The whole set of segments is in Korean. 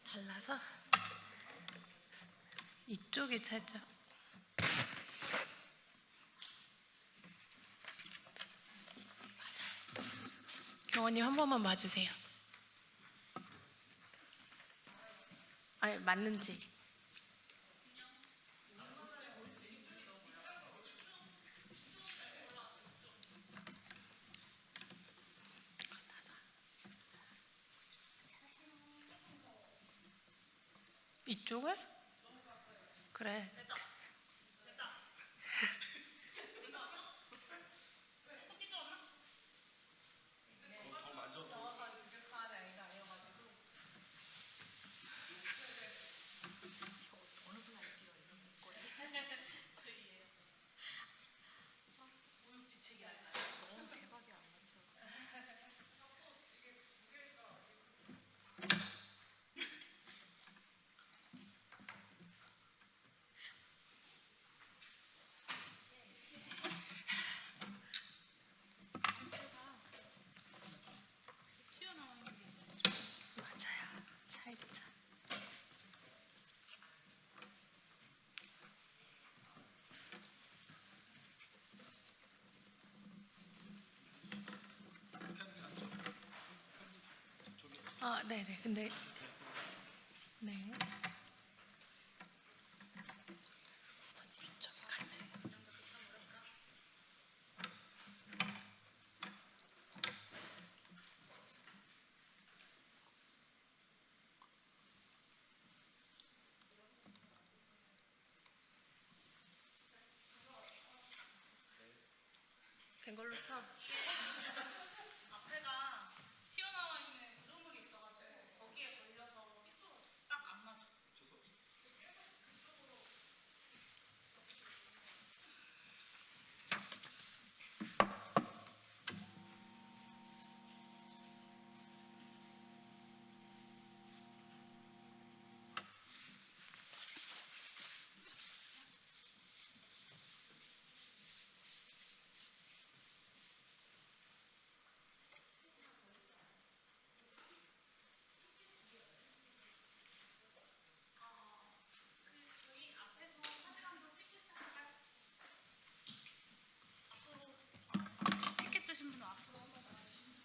달라서 이쪽이 살짝 맞아요. 경원님 한 번만 봐주세요. 아니 맞는지. 이쪽을? 그래. 맞아요. 살짝. 아, 네네. 근데 네. 이쪽에 같이. 된 걸로 쳐. 앞에가 튀어나와 있는 구조물이 있어가지고 거기에 걸려서 삐뚤어져. 딱 안 맞아. 저희 앞에서 사진 한번 찍고 시작할까요? 앞으로 티켓 드신 분은 앞으로 한번 나와주시면.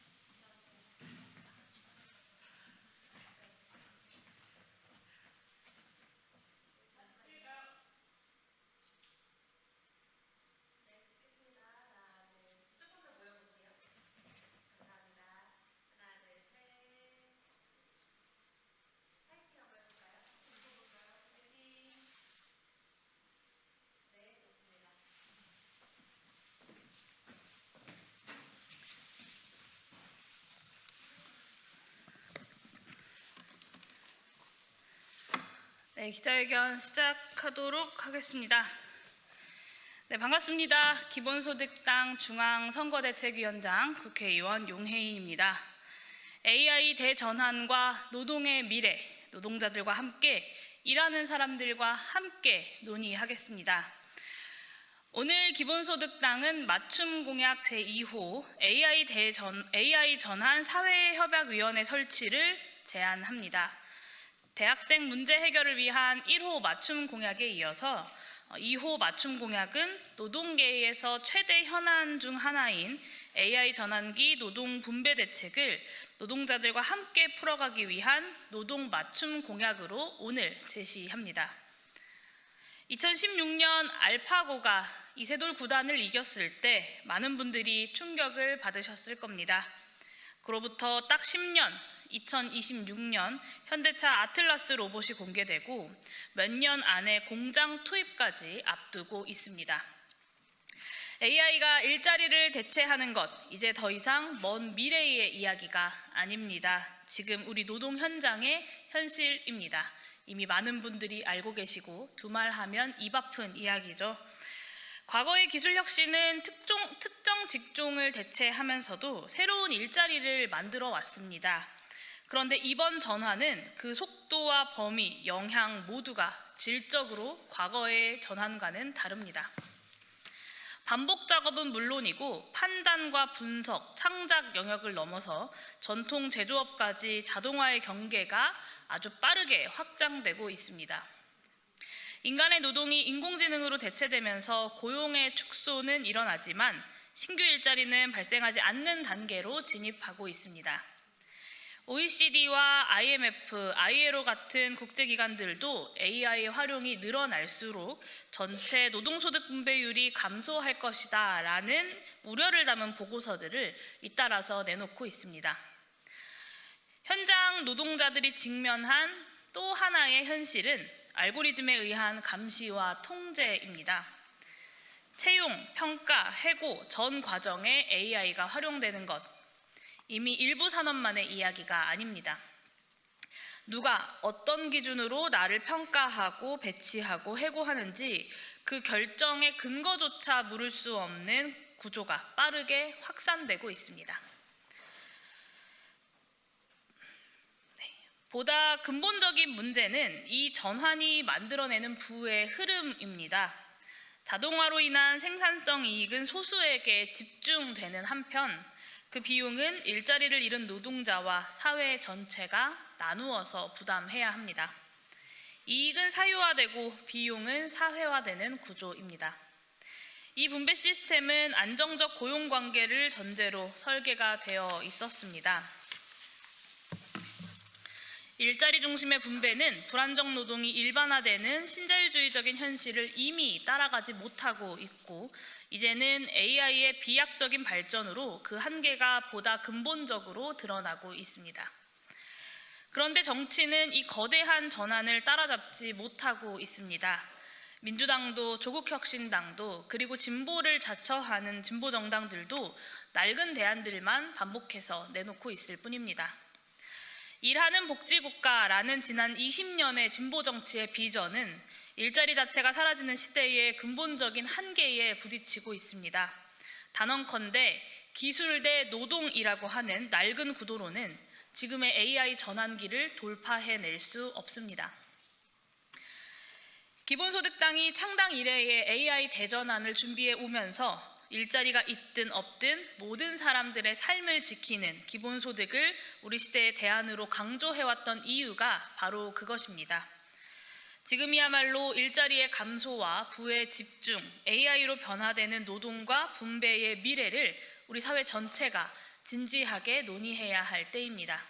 네, 기자회견 시작하도록 하겠습니다. 네, 반갑습니다. 기본소득당 중앙선거대책위원장 국회의원 용혜인입니다. AI 대전환과 노동의 미래, 노동자들과 함께 일하는 사람들과 함께 논의하겠습니다. 오늘 기본소득당은 맞춤 공약 제2호 AI 전환 사회협약위원회 설치를 제안합니다. 대학생 문제 해결을 위한 1호 맞춤 공약에 이어서 2호 맞춤 공약은 노동계에서 최대 현안 중 하나인 AI 전환기 노동 분배 대책을 노동자들과 함께 풀어가기 위한 노동 맞춤 공약으로 오늘 제시합니다. 2016년 알파고가 이세돌 구단을 이겼을 때 많은 분들이 충격을 받으셨을 겁니다. 그로부터 딱 10년, 2026년 현대차 아틀라스 로봇이 공개되고 몇 년 안에 공장 투입까지 앞두고 있습니다. AI가 일자리를 대체하는 것, 이제 더 이상 먼 미래의 이야기가 아닙니다. 지금 우리 노동 현장의 현실입니다. 이미 많은 분들이 알고 계시고 두말하면 입 아픈 이야기죠. 과거의 기술 혁신은 특정 직종을 대체하면서도 새로운 일자리를 만들어 왔습니다. 그런데 이번 전환은 그 속도와 범위, 영향 모두가 질적으로 과거의 전환과는 다릅니다. 반복 작업은 물론이고 판단과 분석, 창작 영역을 넘어서 전통 제조업까지 자동화의 경계가 아주 빠르게 확장되고 있습니다. 인간의 노동이 인공지능으로 대체되면서 고용의 축소는 일어나지만 신규 일자리는 발생하지 않는 단계로 진입하고 있습니다. OECD와 IMF, ILO 같은 국제기관들도 AI 활용이 늘어날수록 전체 노동소득 분배율이 감소할 것이다 라는 우려를 담은 보고서들을 잇따라서 내놓고 있습니다. 현장 노동자들이 직면한 또 하나의 현실은 알고리즘에 의한 감시와 통제입니다. 채용, 평가, 해고 전 과정에 AI가 활용되는 것, 이미 일부 산업만의 이야기가 아닙니다. 누가 어떤 기준으로 나를 평가하고 배치하고 해고하는지 그 결정의 근거조차 물을 수 없는 구조가 빠르게 확산되고 있습니다. 보다 근본적인 문제는 이 전환이 만들어내는 부의 흐름입니다. 자동화로 인한 생산성 이익은 소수에게 집중되는 한편 그 비용은 일자리를 잃은 노동자와 사회 전체가 나누어서 부담해야 합니다. 이익은 사유화되고 비용은 사회화되는 구조입니다. 이 분배 시스템은 안정적 고용 관계를 전제로 설계가 되어 있었습니다. 일자리 중심의 분배는 불안정 노동이 일반화되는 신자유주의적인 현실을 이미 따라가지 못하고 있고 이제는 AI의 비약적인 발전으로 그 한계가 보다 근본적으로 드러나고 있습니다. 그런데 정치는 이 거대한 전환을 따라잡지 못하고 있습니다. 민주당도 조국혁신당도 그리고 진보를 자처하는 진보정당들도 낡은 대안들만 반복해서 내놓고 있을 뿐입니다. 일하는 복지국가라는 지난 20년의 진보정치의 비전은 일자리 자체가 사라지는 시대의 근본적인 한계에 부딪히고 있습니다. 단언컨대 기술 대 노동이라고 하는 낡은 구도로는 지금의 AI 전환기를 돌파해낼 수 없습니다. 기본소득당이 창당 이래의 AI 대전환을 준비해 오면서 일자리가 있든 없든 모든 사람들의 삶을 지키는 기본소득을 우리 시대의 대안으로 강조해왔던 이유가 바로 그것입니다. 지금이야말로 일자리의 감소와 부의 집중, AI로 변화되는 노동과 분배의 미래를 우리 사회 전체가 진지하게 논의해야 할 때입니다.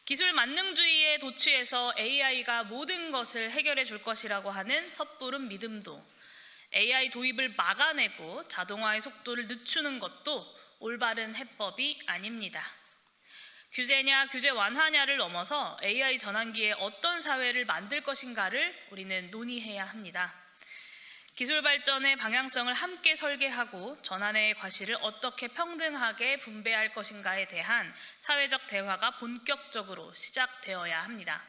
기술 만능주의에 도취해서 AI가 모든 것을 해결해 줄 것이라고 하는 섣부른 믿음도 AI 도입을 막아내고 자동화의 속도를 늦추는 것도 올바른 해법이 아닙니다. 규제냐 규제 완화냐를 넘어서 AI 전환기에 어떤 사회를 만들 것인가를 우리는 논의해야 합니다. 기술 발전의 방향성을 함께 설계하고 전환의 과실을 어떻게 평등하게 분배할 것인가에 대한 사회적 대화가 본격적으로 시작되어야 합니다.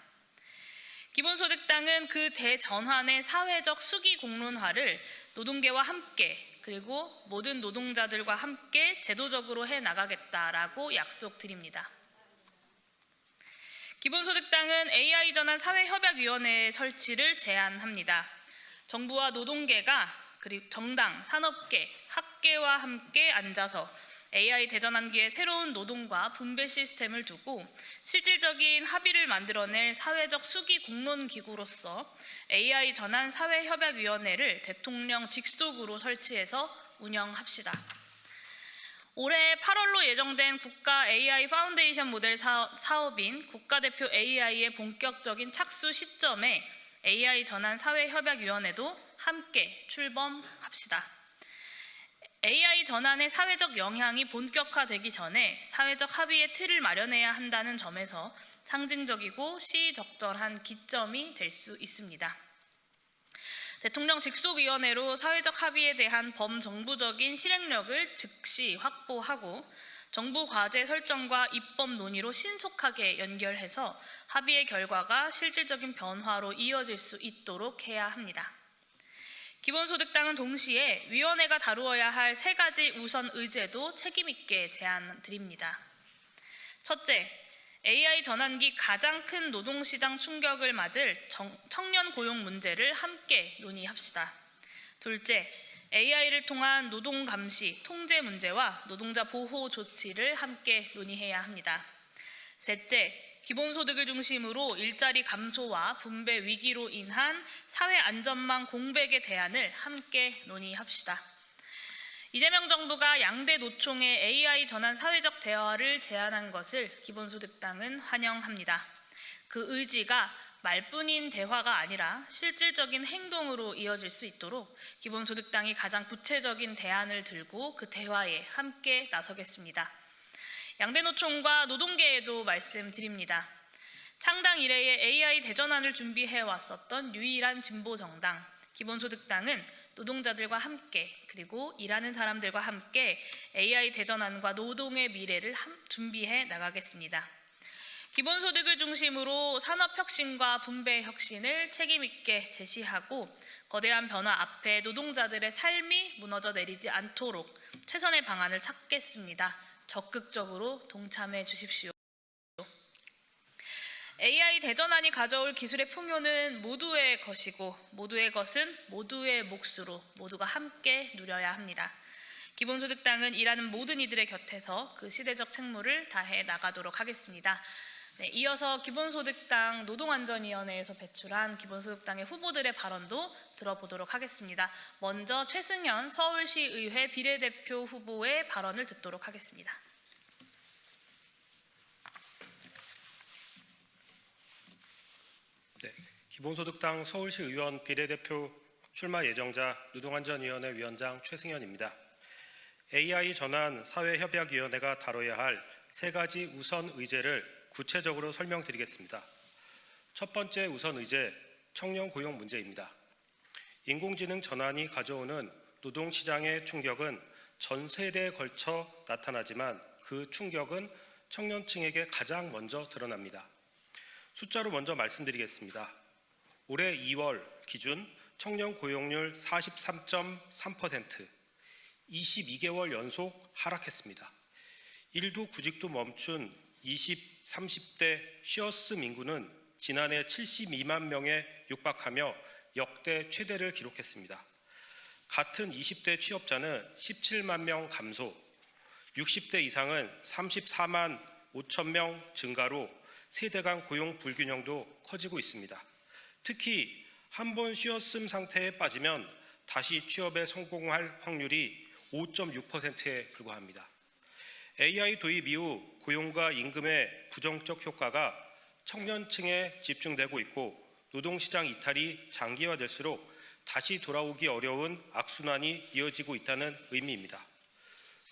기본소득당은 그 대전환의 사회적 수기 공론화를 노동계와 함께 그리고 모든 노동자들과 함께 제도적으로 해나가겠다라고 약속드립니다. 기본소득당은 AI 전환 사회협약위원회 설치를 제안합니다. 정부와 노동계가 그리고 정당, 산업계, 학계와 함께 앉아서 AI 대전환기의 새로운 노동과 분배 시스템을 두고 실질적인 합의를 만들어낼 사회적 수기 공론 기구로서 AI 전환 사회협약위원회를 대통령 직속으로 설치해서 운영합시다. 올해 8월로 예정된 국가 AI 파운데이션 모델 사업인 국가대표 AI의 본격적인 착수 시점에 AI 전환 사회협약위원회도 함께 출범합시다. AI 전환의 사회적 영향이 본격화되기 전에 사회적 합의의 틀을 마련해야 한다는 점에서 상징적이고 시적절한 기점이 될 수 있습니다. 대통령 직속위원회로 사회적 합의에 대한 범정부적인 실행력을 즉시 확보하고 정부 과제 설정과 입법 논의로 신속하게 연결해서 합의의 결과가 실질적인 변화로 이어질 수 있도록 해야 합니다. 기본소득당은 동시에 위원회가 다루어야 할 3가지 우선 의제도 책임있게 제안드립니다. 첫째, AI 전환기 가장 큰 노동시장 충격을 맞을 청년 고용 문제를 함께 논의합시다. 둘째, AI를 통한 노동 감시, 통제 문제와 노동자 보호 조치를 함께 논의해야 합니다. 셋째, 기본소득을 중심으로 일자리 감소와 분배 위기로 인한 사회 안전망 공백의 대안을 함께 논의합시다. 이재명 정부가 양대 노총의 AI 전환 사회적 대화를 제안한 것을 기본소득당은 환영합니다. 그 의지가 말뿐인 대화가 아니라 실질적인 행동으로 이어질 수 있도록 기본소득당이 가장 구체적인 대안을 들고 그 대화에 함께 나서겠습니다. 양대 노총과 노동계에도 말씀드립니다. 창당 이래의 AI 대전환을 준비해 왔었던 유일한 진보 정당 기본소득당은 노동자들과 함께 그리고 일하는 사람들과 함께 AI 대전환과 노동의 미래를 준비해 나가겠습니다. 기본소득을 중심으로 산업혁신과 분배혁신을 책임있게 제시하고 거대한 변화 앞에 노동자들의 삶이 무너져 내리지 않도록 최선의 방안을 찾겠습니다. 적극적으로 동참해 주십시오. AI 대전환이 가져올 기술의 풍요는 모두의 것이고 모두의 것은 모두의 몫으로 모두가 함께 누려야 합니다. 기본소득당은 일하는 모든 이들의 곁에서 그 시대적 책무를 다해 나가도록 하겠습니다. 네, 이어서 기본소득당 노동안전위원회에서 배출한 기본소득당의 후보들의 발언도 들어보도록 하겠습니다. 먼저 최승현 서울시의회 비례대표 후보의 발언을 듣도록 하겠습니다. 네, 기본소득당 서울시 의원 비례대표 출마 예정자 노동안전위원회 위원장 최승현입니다. AI 전환 사회협약위원회가 다뤄야 할 세 가지 우선 의제를 구체적으로 설명드리겠습니다. 첫 번째 우선 의제, 청년 고용 문제입니다. 인공지능 전환이 가져오는 노동시장의 충격은 전 세대에 걸쳐 나타나지만 그 충격은 청년층에게 가장 먼저 드러납니다. 숫자로 먼저 말씀드리겠습니다. 올해 2월 기준 청년 고용률 43.3%, 22개월 연속 하락했습니다. 일도 구직도 멈춘 20, 30대 쉬어스 인구는 지난해 72만 명에 육박하며 역대 최대를 기록했습니다. 같은 20대 취업자는 17만 명 감소, 60대 이상은 34만 5천 명 증가로 세대 간 고용 불균형도 커지고 있습니다. 특히 한 번 쉬었음 상태에 빠지면 다시 취업에 성공할 확률이 5.6%에 불과합니다. AI 도입 이후 고용과 임금의 부정적 효과가 청년층에 집중되고 있고 노동시장 이탈이 장기화될수록 다시 돌아오기 어려운 악순환이 이어지고 있다는 의미입니다.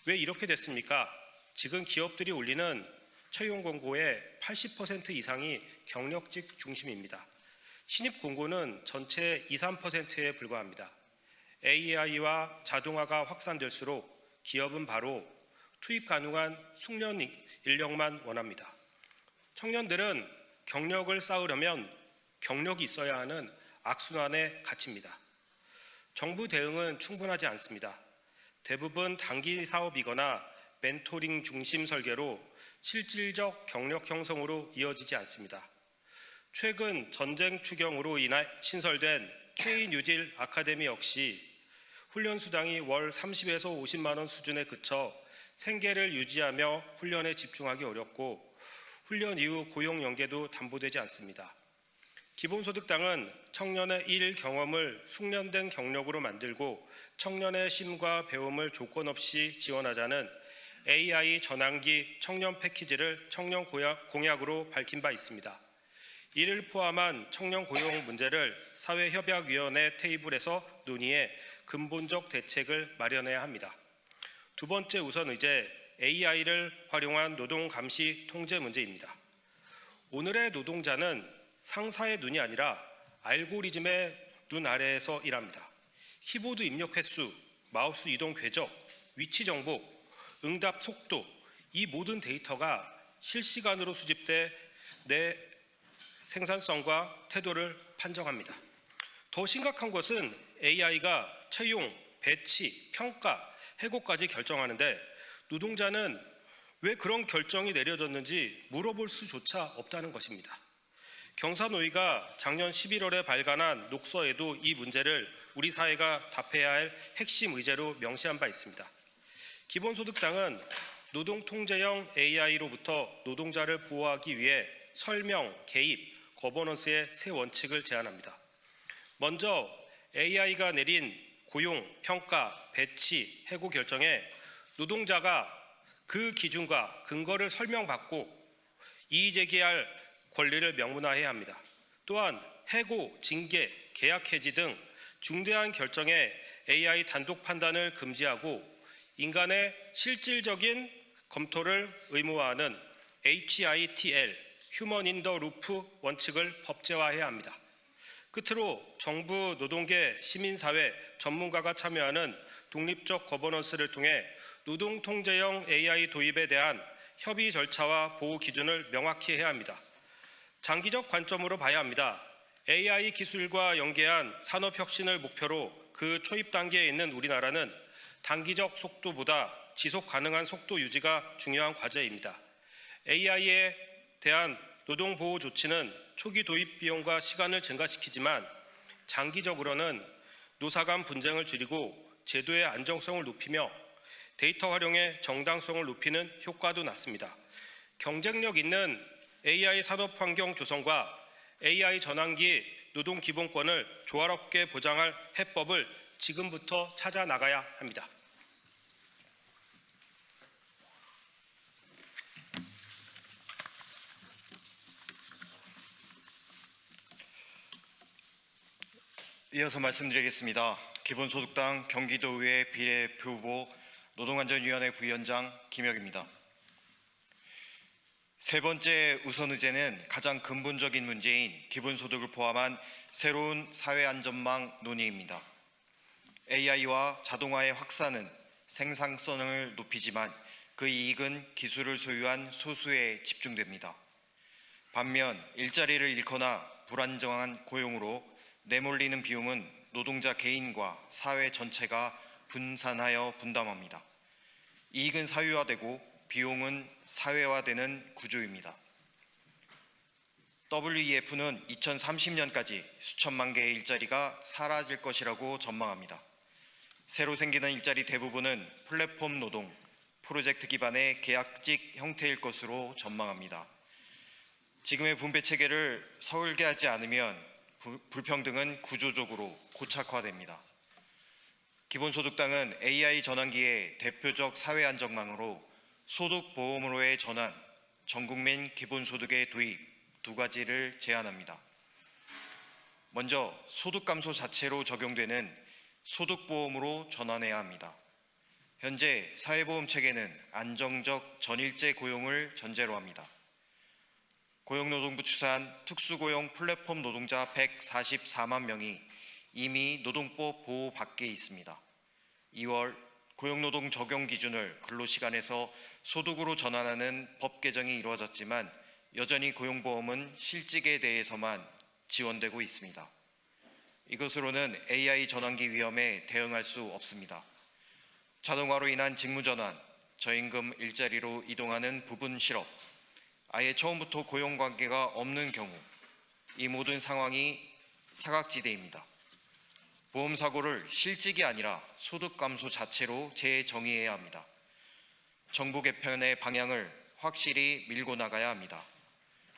왜 이렇게 됐습니까? 지금 기업들이 올리는 채용 공고의 80% 이상이 경력직 중심입니다. 신입 공고는 전체의 2, 3%에 불과합니다. AI와 자동화가 확산될수록 기업은 바로 투입 가능한 숙련 인력만 원합니다. 청년들은 경력을 쌓으려면 경력이 있어야 하는 악순환에 갇힙니다. 정부 대응은 충분하지 않습니다. 대부분 단기 사업이거나 멘토링 중심 설계로 실질적 경력 형성으로 이어지지 않습니다. 최근 전쟁 추경으로 인해 신설된 K-뉴딜 아카데미 역시 훈련 수당이 월 30에서 50만 원 수준에 그쳐 생계를 유지하며 훈련에 집중하기 어렵고 훈련 이후 고용 연계도 담보되지 않습니다. 기본소득당은 청년의 일 경험을 숙련된 경력으로 만들고 청년의 심과 배움을 조건 없이 지원하자는 AI 전환기 청년 패키지를 청년 공약으로 밝힌 바 있습니다. 이를 포함한 청년 고용 문제를 사회협약위원회 테이블에서 논의해 근본적 대책을 마련해야 합니다. 두 번째 우선 의제, AI를 활용한 노동 감시 통제 문제입니다. 오늘의 노동자는 상사의 눈이 아니라 알고리즘의 눈 아래에서 일합니다. 키보드 입력 횟수, 마우스 이동 궤적, 위치 정보, 응답 속도, 이 모든 데이터가 실시간으로 수집돼 내 생산성과 태도를 판정합니다. 더 심각한 것은 AI가 채용, 배치, 평가, 해고까지 결정하는데 노동자는 왜 그런 결정이 내려졌는지 물어볼 수조차 없다는 것입니다. 경사노위가 작년 11월에 발간한 녹서에도 이 문제를 우리 사회가 답해야 할 핵심 의제로 명시한 바 있습니다. 기본소득당은 노동통제형 AI로부터 노동자를 보호하기 위해 설명, 개입, 거버넌스의 세 원칙을 제안합니다. 먼저 AI가 내린 고용, 평가, 배치, 해고 결정에 노동자가 그 기준과 근거를 설명받고 이의제기할 권리를 명문화해야 합니다. 또한 해고, 징계, 계약 해지 등 중대한 결정에 AI 단독 판단을 금지하고 인간의 실질적인 검토를 의무화하는 HITL, 휴먼 인 더 루프 원칙을 법제화해야 합니다. 끝으로 정부, 노동계, 시민사회, 전문가가 참여하는 독립적 거버넌스를 통해 노동통제형 AI 도입에 대한 협의 절차와 보호 기준을 명확히 해야 합니다. 장기적 관점으로 봐야 합니다. AI 기술과 연계한 산업혁신을 목표로 그 초입 단계에 있는 우리나라는 단기적 속도보다 지속 가능한 속도 유지가 중요한 과제입니다. AI에 대한 노동보호 조치는 초기 도입 비용과 시간을 증가시키지만 장기적으로는 노사 간 분쟁을 줄이고 제도의 안정성을 높이며 데이터 활용의 정당성을 높이는 효과도 났습니다. 경쟁력 있는 AI 산업 환경 조성과 AI 전환기 노동 기본권을 조화롭게 보장할 해법을 지금부터 찾아 나가야 합니다. 이어서 말씀드리겠습니다. 기본소득당 경기도의회 비례대표 후보 노동안전위원회 부위원장 김혁입니다. 세 번째 우선 의제는 가장 근본적인 문제인 기본소득을 포함한 새로운 사회안전망 논의입니다. AI와 자동화의 확산은 생산성을 높이지만 그 이익은 기술을 소유한 소수에 집중됩니다. 반면 일자리를 잃거나 불안정한 고용으로 내몰리는 비용은 노동자 개인과 사회 전체가 분산하여 분담합니다. 이익은 사유화되고 비용은 사회화되는 구조입니다. WEF는 2030년까지 수천만 개의 일자리가 사라질 것이라고 전망합니다. 새로 생기는 일자리 대부분은 플랫폼 노동, 프로젝트 기반의 계약직 형태일 것으로 전망합니다. 지금의 분배 체계를 설계하지 않으면 불평등은 구조적으로 고착화됩니다. 기본소득당은 AI 전환기의 대표적 사회안정망으로 소득보험으로의 전환, 전국민 기본소득의 도입 두 가지를 제안합니다. 먼저 소득 감소 자체로 적용되는 소득보험으로 전환해야 합니다. 현재 사회보험 체계는 안정적 전일제 고용을 전제로 합니다. 고용노동부 추산 특수고용 플랫폼 노동자 144만 명이 이미 노동법 보호 밖에 있습니다. 2월 고용노동 적용 기준을 근로시간에서 소득으로 전환하는 법 개정이 이루어졌지만 여전히 고용보험은 실직에 대해서만 지원되고 있습니다. 이것으로는 AI 전환기 위험에 대응할 수 없습니다. 자동화로 인한 직무전환, 저임금 일자리로 이동하는 부분 실업, 아예 처음부터 고용관계가 없는 경우 이 모든 상황이 사각지대입니다. 보험사고를 실직이 아니라 소득 감소 자체로 재정의해야 합니다. 정부 개편의 방향을 확실히 밀고 나가야 합니다.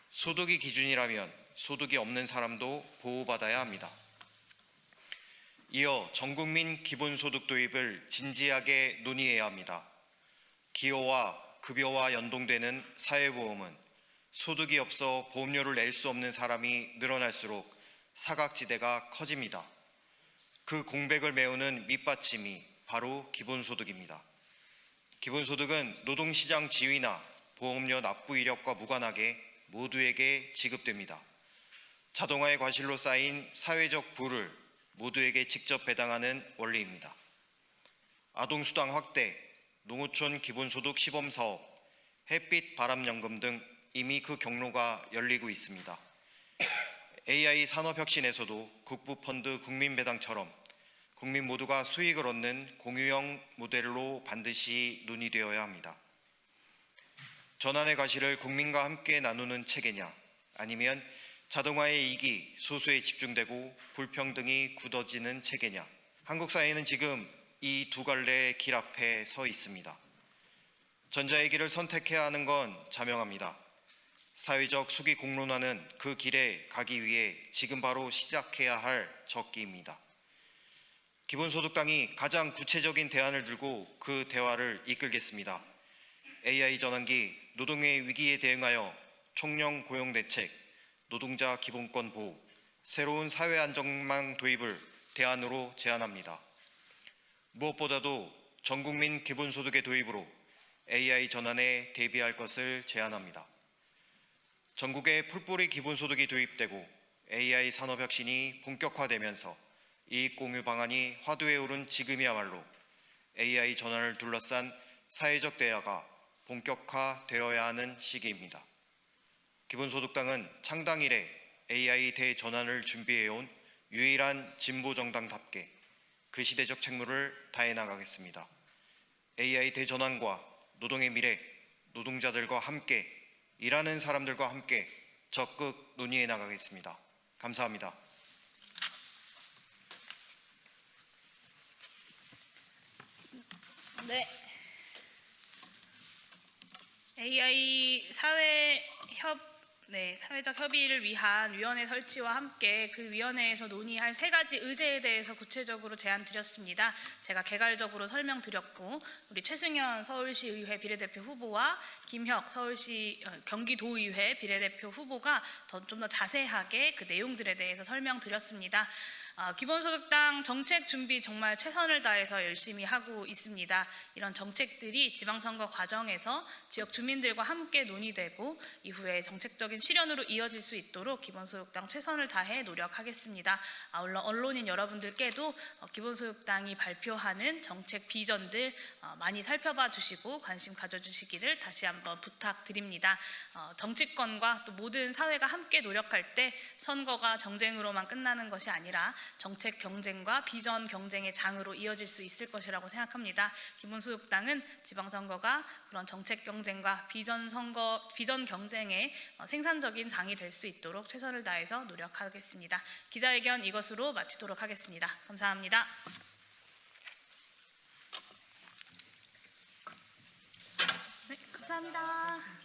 소득이 기준이라면 소득이 없는 사람도 보호받아야 합니다. 이어 전국민 기본소득 도입을 진지하게 논의해야 합니다. 기여와 급여와 연동되는 사회보험은 소득이 없어 보험료를 낼 수 없는 사람이 늘어날수록 사각지대가 커집니다. 그 공백을 메우는 밑받침이 바로 기본소득입니다. 기본소득은 노동시장 지위나 보험료 납부 이력과 무관하게 모두에게 지급됩니다. 자동화의 과실로 쌓인 사회적 부를 모두에게 직접 배당하는 원리입니다. 아동수당 확대, 농어촌 기본소득 시범사업, 햇빛 바람연금 등 이미 그 경로가 열리고 있습니다. AI 산업혁신에서도 국부펀드 국민배당처럼 국민 모두가 수익을 얻는 공유형 모델로 반드시 논의되어야 합니다. 전환의 과실을 국민과 함께 나누는 체계냐, 아니면 자동화의 이익이 소수에 집중되고 불평등이 굳어지는 체계냐? 한국 사회는 지금 이 두 갈래의 길 앞에 서 있습니다. 전자의 길을 선택해야 하는 건 자명합니다. 사회적 수기 공론화는 그 길에 가기 위해 지금 바로 시작해야 할 적기입니다. 기본소득당이 가장 구체적인 대안을 들고 그 대화를 이끌겠습니다. AI 전환기, 노동의 위기에 대응하여 총령 고용 대책, 노동자 기본권 보호, 새로운 사회 안전망 도입을 대안으로 제안합니다. 무엇보다도 전국민 기본소득의 도입으로 AI 전환에 대비할 것을 제안합니다. 전국에 풀뿌리 기본소득이 도입되고 AI 산업혁신이 본격화되면서 이익 공유 방안이 화두에 오른 지금이야말로 AI 전환을 둘러싼 사회적 대화가 본격화되어야 하는 시기입니다. 기본소득당은 창당 이래 AI 대전환을 준비해온 유일한 진보정당답게 그 시대적 책무를 다해 나가겠습니다. AI 대전환과 노동의 미래, 노동자들과 함께, 일하는 사람들과 함께 적극 논의해 나가겠습니다. 감사합니다. 네. AI 사회적 협의를 위한 위원회 설치와 함께 그 위원회에서 논의할 3가지 의제에 대해서 구체적으로 제안 드렸습니다. 제가 개괄적으로 설명드렸고 우리 최승현 서울시의회 비례대표 후보와 김혁 경기도의회 비례대표 후보가 좀 더 자세하게 그 내용들에 대해서 설명드렸습니다. 기본소득당 정책 준비 정말 최선을 다해서 열심히 하고 있습니다. 이런 정책들이 지방선거 과정에서 지역 주민들과 함께 논의되고 이후에 정책적인 실현으로 이어질 수 있도록 기본소득당 최선을 다해 노력하겠습니다. 아울러 언론인 여러분들께도 기본소득당이 발표하는 정책 비전들 많이 살펴봐 주시고 관심 가져주시기를 다시 한번 부탁드립니다. 정치권과 또 모든 사회가 함께 노력할 때 선거가 정쟁으로만 끝나는 것이 아니라 정책 경쟁과 비전 경쟁의 장으로 이어질 수 있을 것이라고 생각합니다. 기본소득당은 지방선거가 그런 정책 경쟁과 비전 경쟁의 생산적인 장이 될 수 있도록 최선을 다해서 노력하겠습니다. 기자회견 이것으로 마치도록 하겠습니다. 감사합니다. 네, 감사합니다.